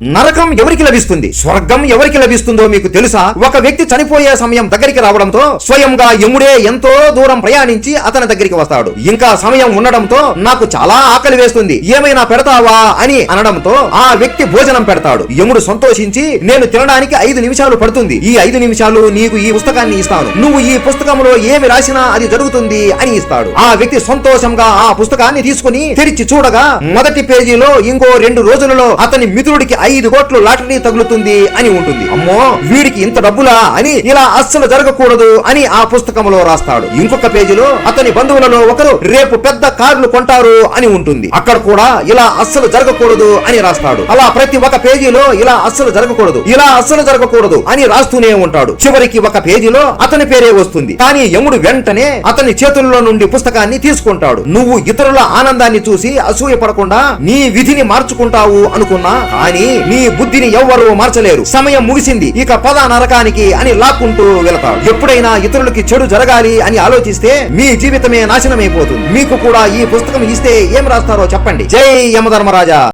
నరకం ఎవరికి లభిస్తుంది, స్వర్గం ఎవరికి లభిస్తుందో మీకు తెలుసా? ఒక వ్యక్తి చనిపోయే సమయం దగ్గరికి రావడంతో స్వయంగా యముడే ఎంతో దూరం ప్రయాణించి అతని దగ్గరికి వస్తాడు. ఇంకా సమయం ఉండడంతో నాకు చాలా ఆకలి వేస్తుంది, ఏమైనా పెడతావా అని అనడంతో ఆ వ్యక్తి భోజనం పెడతాడు. యముడు సంతోషించి నేను తినడానికి 5 నిమిషాలు పడుతుంది, ఈ 5 నిమిషాలు నీకు ఈ పుస్తకాన్ని ఇస్తాను, నువ్వు ఈ పుస్తకంలో ఏమి రాసినా అది జరుగుతుంది అని ఇస్తాడు. ఆ వ్యక్తి సంతోషంగా ఆ పుస్తకాన్ని తీసుకుని తెరిచి చూడగా మొదటి పేజీలో ఇంకో 2 రోజులలో అతని మిత్రుడికి 5 కోట్లు లాటరీ తగులుతుంది అని ఉంటుంది. అమ్మో వీడికి ఇంత డబ్బులా అని, ఇలా అస్సలు జరగకూడదు అని ఆ పుస్తకంలో రాస్తాడు. ఇంకొక పేజీలో అతని బంధువులలో ఒకరు రేపు పెద్ద కార్లు కొంటారు అని ఉంటుంది, అక్కడ కూడా ఇలా అస్సలు జరగకూడదు అని రాస్తాడు. అలా ప్రతి ఒక్క పేజీలో ఇలా అస్సలు జరగకూడదు, ఇలా అస్సలు జరగకూడదు అని రాస్తూనే ఉంటాడు. చివరికి ఒక పేజీలో అతని పేరే వస్తుంది. కానీ యముడు వెంటనే అతని చేతుల్లో నుండి పుస్తకాన్ని తీసుకుంటాడు. నువ్వు ఇతరుల ఆనందాన్ని చూసి అసూయ పడకుండా నీ విధిని మార్చుకుంటావు అనుకున్నా, కానీ నీ బుద్ధిని ఎవ్వరూ మార్చలేరు. సమయం ముగిసింది, ఇక పద నరకానికి అని లాక్కుంటూ వెళతాడు. ఎప్పుడైనా ఇతరులకి చెడు జరగాలి అని ఆలోచిస్తే మీ జీవితమే నాశనమైపోతుంది. మీకు కూడా ఈ పుస్తకం ఇస్తే ఏం రాస్తారో చెప్పండి. జై యమధర్మరాజా.